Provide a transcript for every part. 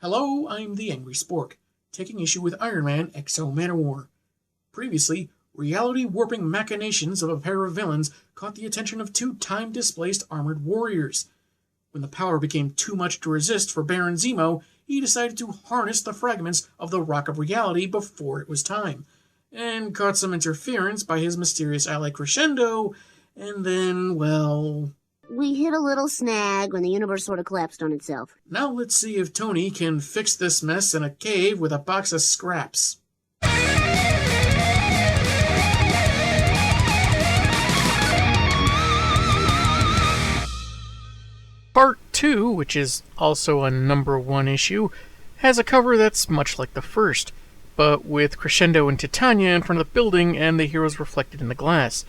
Hello, I'm the Angry Spork, taking issue with Iron Man Exo Manowar. Previously, reality-warping machinations of a pair of villains caught the attention of two time-displaced armored warriors. When the power became too much to resist for Baron Zemo, he decided to harness the fragments of the Rock of Reality before it was time, and caught some interference by his mysterious ally Crescendo, and then, well... We hit a little snag when the universe sort of collapsed on itself. Now let's see if Tony can fix this mess in a cave with a box of scraps. Part 2, which is also a #1 issue, has a cover that's much like the first, but with Crescendo and Titania in front of the building and the heroes reflected in the glass.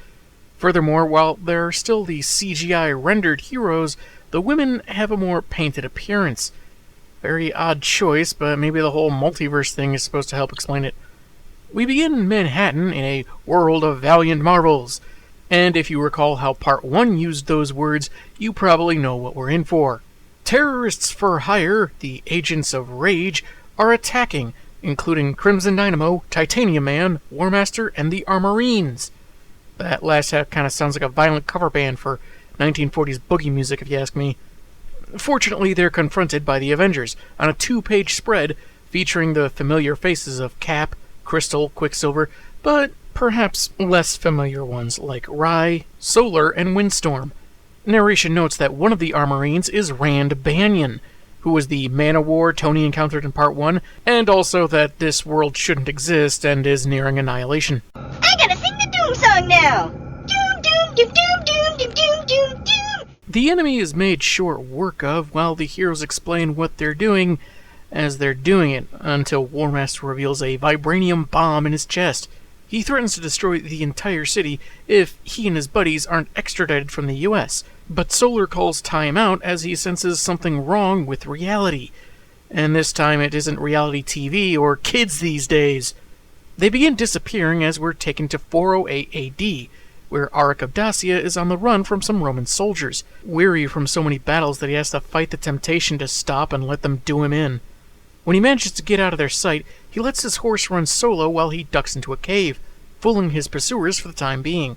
Furthermore, while they're still the CGI-rendered heroes, the women have a more painted appearance. Very odd choice, but maybe the whole multiverse thing is supposed to help explain it. We begin in Manhattan in a world of valiant marvels, and if you recall how Part 1 used those words, you probably know what we're in for. Terrorists for hire, the Agents of Rage, are attacking, including Crimson Dynamo, Titanium Man, War Master, and the Armorines. That last half kind of sounds like a violent cover band for 1940s boogie music, if you ask me. Fortunately, they're confronted by the Avengers on a 2-page spread featuring the familiar faces of Cap, Crystal, Quicksilver, but perhaps less familiar ones like Rye, Solar, and Windstorm. Narration notes that one of the Armorines is Rand Banyan, who was the Man-O-War Tony encountered in Part 1, and also that this world shouldn't exist and is nearing annihilation. I gotta sing the Doom song now! Doom, doom, doom, doom, doom, doom, doom, doom, doom! The enemy is made short work of while the heroes explain what they're doing as they're doing it, until War Master reveals a vibranium bomb in his chest. He threatens to destroy the entire city if he and his buddies aren't extradited from the US, but Solar calls time out as he senses something wrong with reality. And this time it isn't reality TV or kids these days. They begin disappearing as we're taken to 408 AD, where Auric of Dacia is on the run from some Roman soldiers, weary from so many battles that he has to fight the temptation to stop and let them do him in. When he manages to get out of their sight, he lets his horse run solo while he ducks into a cave, fooling his pursuers for the time being.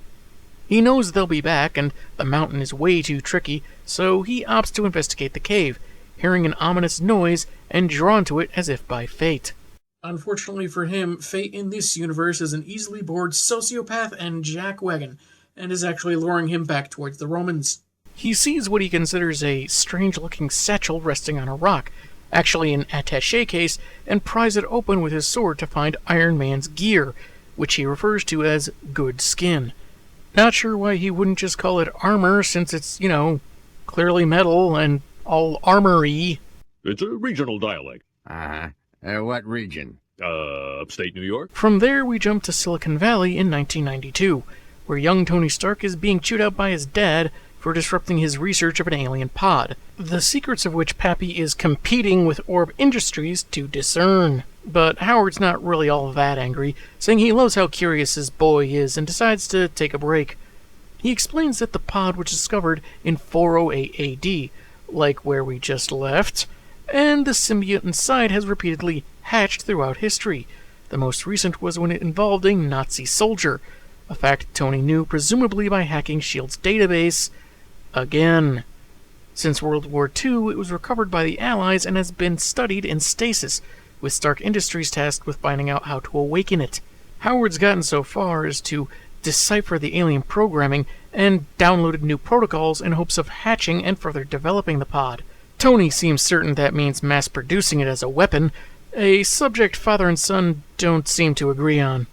He knows they'll be back, and the mountain is way too tricky, so he opts to investigate the cave, hearing an ominous noise and drawn to it as if by fate. Unfortunately for him, fate in this universe is an easily bored sociopath and jackwagon, and is actually luring him back towards the Romans. He sees what he considers a strange-looking satchel resting on a rock, actually an attaché case, and pries it open with his sword to find Iron Man's gear, which he refers to as good skin. Not sure why he wouldn't just call it armor, since it's, clearly metal and all armory. It's a regional dialect. What region? Upstate New York. From there, we jump to Silicon Valley in 1992, where young Tony Stark is being chewed out by his dad for disrupting his research of an alien pod, the secrets of which Pappy is competing with Orb Industries to discern. But Howard's not really all that angry, saying he loves how curious his boy is and decides to take a break. He explains that the pod was discovered in 408 AD, like where we just left, and the symbiote inside has repeatedly hatched throughout history. The most recent was when it involved a Nazi soldier, a fact Tony knew presumably by hacking S.H.I.E.L.'s database. Again. Since World War II, it was recovered by the Allies and has been studied in stasis, with Stark Industries tasked with finding out how to awaken it. Howard's gotten so far as to decipher the alien programming and downloaded new protocols in hopes of hatching and further developing the pod. Tony seems certain that means mass-producing it as a weapon, a subject father and son don't seem to agree on.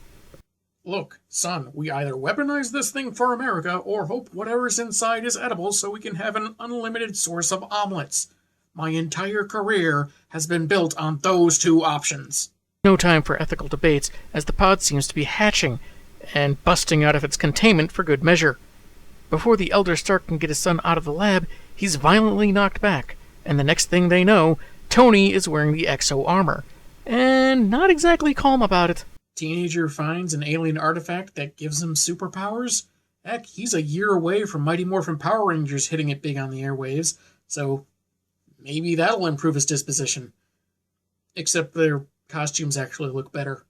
Look, son, we either weaponize this thing for America or hope whatever's inside is edible so we can have an unlimited source of omelets. My entire career has been built on those two options. No time for ethical debates, as the pod seems to be hatching, and busting out of its containment for good measure. Before the elder Stark can get his son out of the lab, he's violently knocked back, and the next thing they know, Tony is wearing the exo armor, and not exactly calm about it. Teenager finds an alien artifact that gives him superpowers? Heck, he's a year away from Mighty Morphin Power Rangers hitting it big on the airwaves, so maybe that'll improve his disposition. Except their costumes actually look better.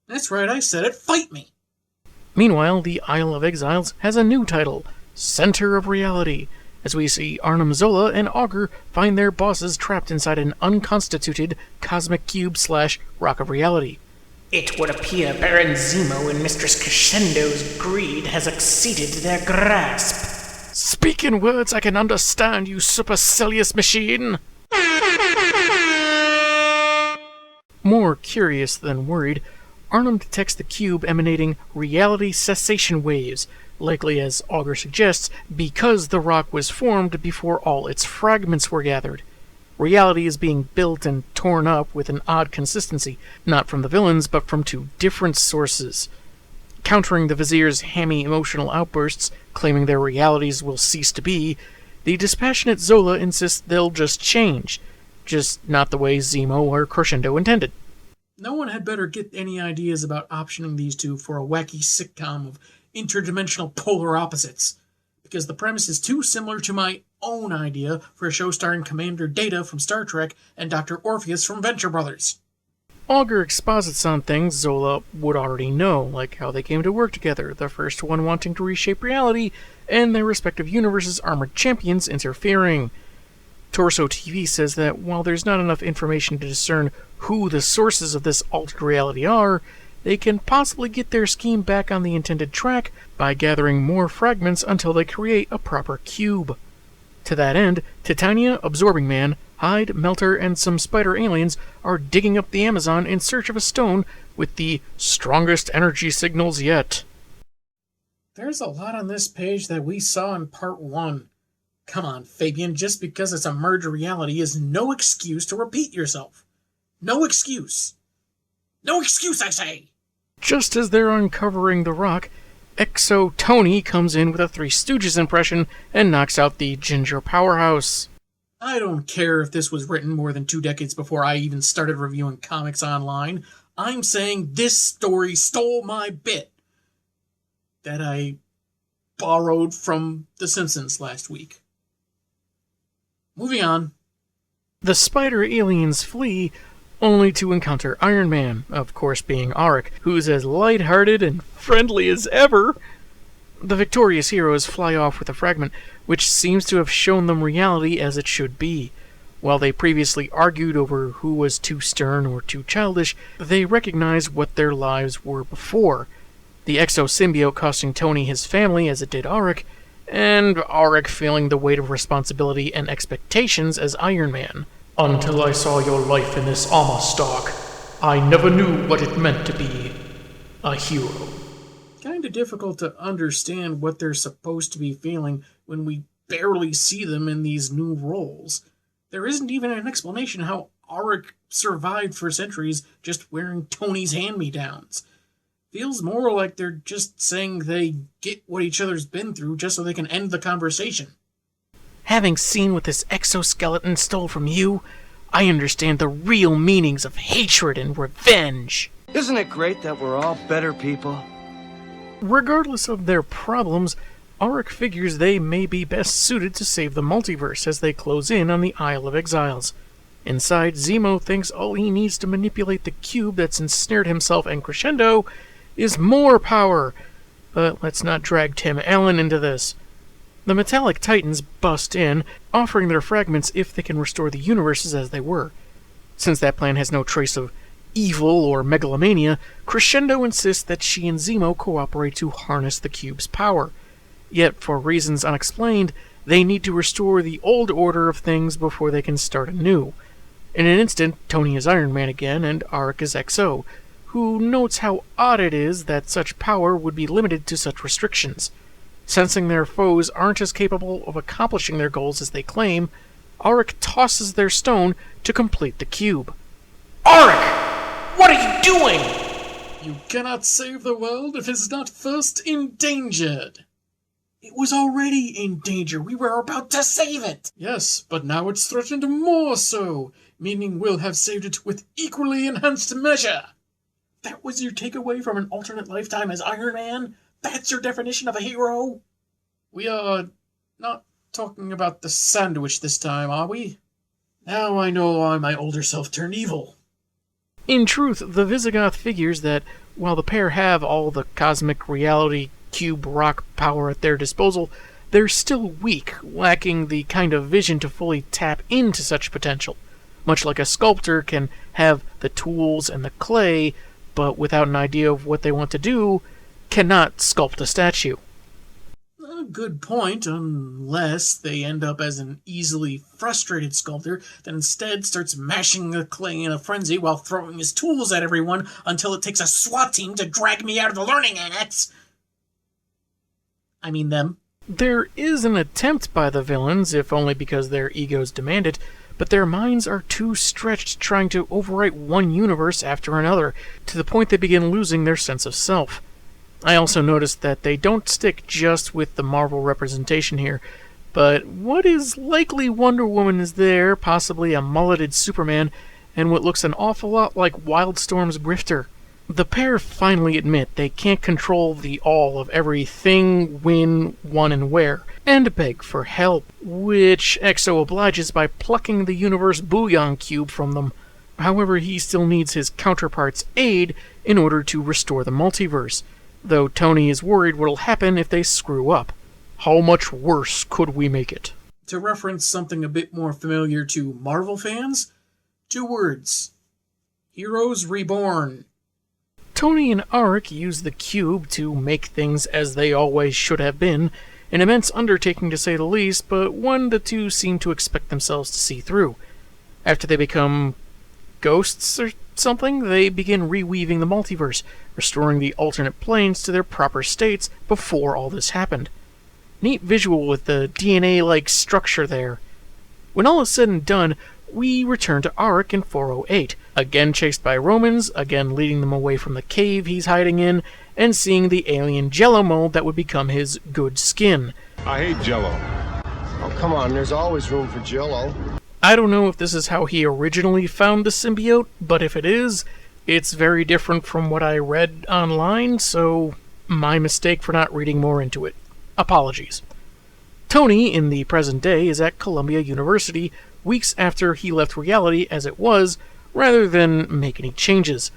That's right, I said it. Fight me! Meanwhile, the Isle of Exiles has a new title, Center of Reality, as we see Arnim Zola and Augur find their bosses trapped inside an unconstituted cosmic cube/rock of reality. It would appear Baron Zemo and Mistress Crescendo's greed has exceeded their grasp. Speak in words I can understand, you supercilious machine! More curious than worried, Arnim detects the cube emanating reality cessation waves, likely, as Augur suggests, because the rock was formed before all its fragments were gathered. Reality is being built and torn up with an odd consistency, not from the villains, but from two different sources. Countering the Vizier's hammy emotional outbursts, claiming their realities will cease to be, the dispassionate Zola insists they'll just change, just not the way Zemo or Crescendo intended. No one had better get any ideas about optioning these two for a wacky sitcom of interdimensional polar opposites, because the premise is too similar to my own idea for a show starring Commander Data from Star Trek and Dr. Orpheus from Venture Brothers. Augur exposits on things Zola would already know, like how they came to work together, the first one wanting to reshape reality, and their respective universes' armored champions interfering. Torso TV says that while there's not enough information to discern who the sources of this altered reality are, they can possibly get their scheme back on the intended track by gathering more fragments until they create a proper cube. To that end, Titania, Absorbing Man, Hyde, Melter, and some spider aliens are digging up the Amazon in search of a stone with the strongest energy signals yet. There's a lot on this page that we saw in part 1. Come on, Fabian, just because it's a merged reality is no excuse to repeat yourself. No excuse. No excuse, I say! Just as they're uncovering the rock, Exo Tony comes in with a Three Stooges impression and knocks out the Ginger Powerhouse. I don't care if this was written more than 2 decades before I even started reviewing comics online. I'm saying this story stole my bit that I borrowed from The Simpsons last week. Moving on. The spider aliens flee, only to encounter Iron Man, of course being Auric, who's as lighthearted and friendly as ever. The victorious heroes fly off with a fragment, which seems to have shown them reality as it should be. While they previously argued over who was too stern or too childish, they recognize what their lives were before. The exo-symbiote costing Tony his family as it did Auric, and Auric feeling the weight of responsibility and expectations as Iron Man. Until I saw your life in this armor stock, I never knew what it meant to be a hero. Kinda difficult to understand what they're supposed to be feeling when we barely see them in these new roles. There isn't even an explanation how Auric survived for centuries just wearing Tony's hand-me-downs. Feels more like they're just saying they get what each other's been through just so they can end the conversation. Having seen what this exoskeleton stole from you, I understand the real meanings of hatred and revenge. Isn't it great that we're all better people? Regardless of their problems, Auric figures they may be best suited to save the multiverse as they close in on the Isle of Exiles. Inside, Zemo thinks all he needs to manipulate the cube that's ensnared himself and Crescendo is more power. But let's not drag Tim Allen into this. The Metallic Titans bust in, offering their fragments if they can restore the universes as they were. Since that plan has no trace of evil or megalomania, Crescendo insists that she and Zemo cooperate to harness the cube's power. Yet, for reasons unexplained, they need to restore the old order of things before they can start anew. In an instant, Tony is Iron Man again, and Auric is XO, who notes how odd it is that such power would be limited to such restrictions. Sensing their foes aren't as capable of accomplishing their goals as they claim, Auric tosses their stone to complete the cube. Auric! What are you doing? You cannot save the world if it's not first endangered. It was already in danger. We were about to save it. Yes, but now it's threatened more so, meaning we'll have saved it with equally enhanced measure. That was your takeaway from an alternate lifetime as Iron Man? That's your definition of a hero? We are not talking about the sandwich this time, are we? Now I know why my older self turned evil. In truth, the Visigoth figures that while the pair have all the cosmic reality cube rock power at their disposal, they're still weak, lacking the kind of vision to fully tap into such potential. Much like a sculptor can have the tools and the clay, but without an idea of what they want to do, cannot sculpt a statue. A good point, unless they end up as an easily frustrated sculptor that instead starts mashing the clay in a frenzy while throwing his tools at everyone until it takes a SWAT team to drag me out of the learning annex. I mean them. There is an attempt by the villains, if only because their egos demand it, but their minds are too stretched trying to overwrite one universe after another, to the point they begin losing their sense of self. I also noticed that they don't stick just with the Marvel representation here, but what is likely Wonder Woman is there, possibly a mulleted Superman, and what looks an awful lot like Wildstorm's Grifter. The pair finally admit they can't control the all of everything, when, when, and where, and beg for help, which Exo obliges by plucking the universe bouillon cube from them. However, he still needs his counterpart's aid in order to restore the multiverse, though Tony is worried what'll happen if they screw up. How much worse could we make it? To reference something a bit more familiar to Marvel fans, 2 words. Heroes Reborn. Tony and Arik use the cube to make things as they always should have been, an immense undertaking to say the least, but one the two seem to expect themselves to see through. After they become ghosts or something, they begin reweaving the multiverse, restoring the alternate planes to their proper states before all this happened. Neat visual with the DNA-like structure there. When all is said and done, we return to Arik in 408, again chased by Romans, again leading them away from the cave he's hiding in, and seeing the alien Jello mold that would become his good skin. I hate Jello. Oh, come on, there's always room for Jello. I don't know if this is how he originally found the symbiote, but if it is, it's very different from what I read online, so my mistake for not reading more into it. Apologies. Tony, in the present day, is at Columbia University, weeks after he left reality as it was, rather than make any changes.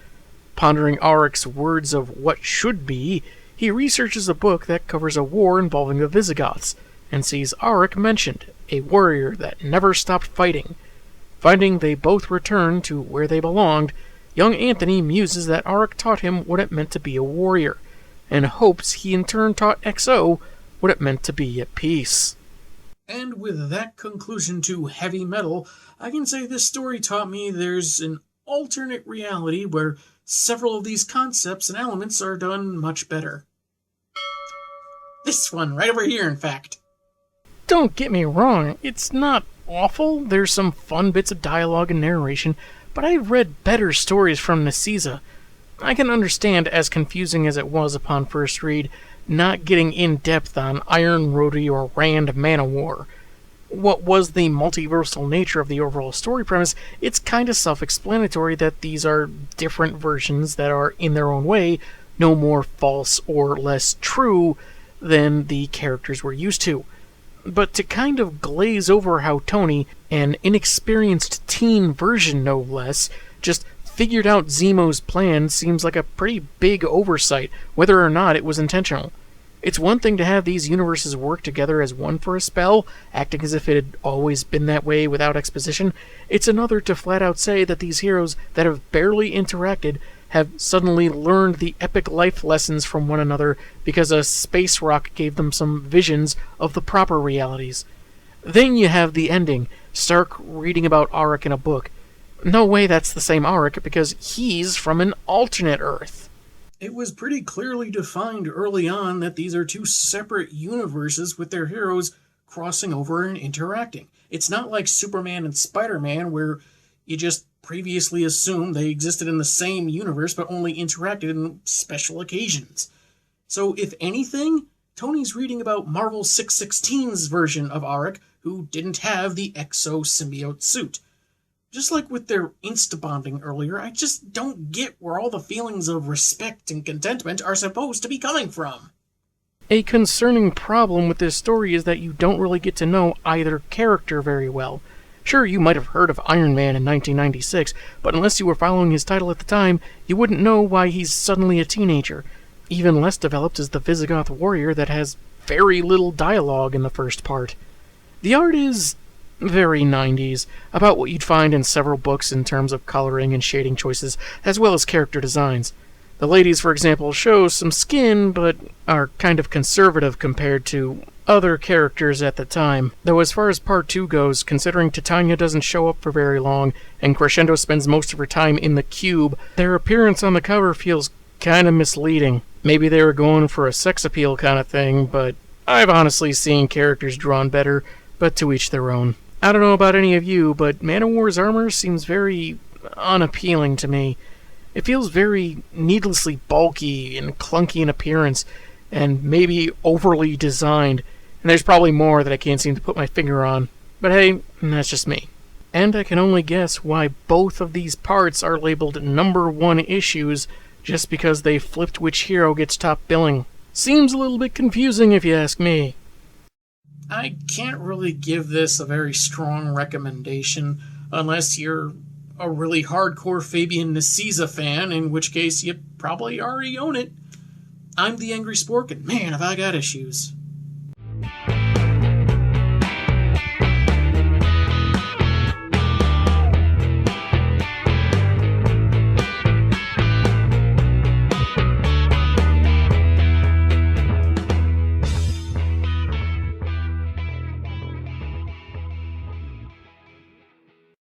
Pondering Arik's words of what should be, he researches a book that covers a war involving the Visigoths, and sees Arik mentioned, a warrior that never stopped fighting. Finding they both returned to where they belonged, young Anthony muses that Arik taught him what it meant to be a warrior, and hopes he in turn taught XO what it meant to be at peace. And with that conclusion to heavy metal, I can say this story taught me there's an alternate reality where several of these concepts and elements are done much better. This one, right over here, in fact. Don't get me wrong, it's not awful. There's some fun bits of dialogue and narration, but I've read better stories from Nicieza. I can understand, as confusing as it was upon first read, not getting in-depth on Iron Rhodey or Rand Manowar. What was the multiversal nature of the overall story premise, it's kinda self-explanatory that these are different versions that are, in their own way, no more false or less true than the characters we're used to. But to kind of glaze over how Tony, an inexperienced teen version no less, just figured out Zemo's plan seems like a pretty big oversight, whether or not it was intentional. It's one thing to have these universes work together as one for a spell, acting as if it had always been that way without exposition. It's another to flat out say that these heroes that have barely interacted have suddenly learned the epic life lessons from one another because a space rock gave them some visions of the proper realities. Then you have the ending, Stark reading about Arik in a book. No way that's the same Arik, because he's from an alternate Earth. It was pretty clearly defined early on that these are 2 separate universes with their heroes crossing over and interacting. It's not like Superman and Spider-Man, where you just previously assumed they existed in the same universe but only interacted in special occasions. So if anything, Tony's reading about Marvel 616's version of Arik, who didn't have the exo symbiote suit. Just like with their insta-bonding earlier, I just don't get where all the feelings of respect and contentment are supposed to be coming from. A concerning problem with this story is that you don't really get to know either character very well. Sure, you might have heard of Iron Man in 1996, but unless you were following his title at the time, you wouldn't know why he's suddenly a teenager. Even less developed is the Visigoth warrior that has very little dialogue in the first part. The art is very 90s, about what you'd find in several books in terms of coloring and shading choices, as well as character designs. The ladies, for example, show some skin, but are kind of conservative compared to other characters at the time. Though as far as part 2 goes, considering Titania doesn't show up for very long, and Crescendo spends most of her time in the cube, their appearance on the cover feels kind of misleading. Maybe they were going for a sex appeal kind of thing, but I've honestly seen characters drawn better, but to each their own. I don't know about any of you, but Manowar's armor seems very unappealing to me. It feels very needlessly bulky and clunky in appearance, and maybe overly designed, and there's probably more that I can't seem to put my finger on. But hey, that's just me. And I can only guess why both of these parts are labeled #1 issues just because they flipped which hero gets top billing. Seems a little bit confusing if you ask me. I can't really give this a very strong recommendation unless you're a really hardcore Fabian Nicieza fan, in which case you probably already own it. I'm the Angry Spork, and man, have I got issues.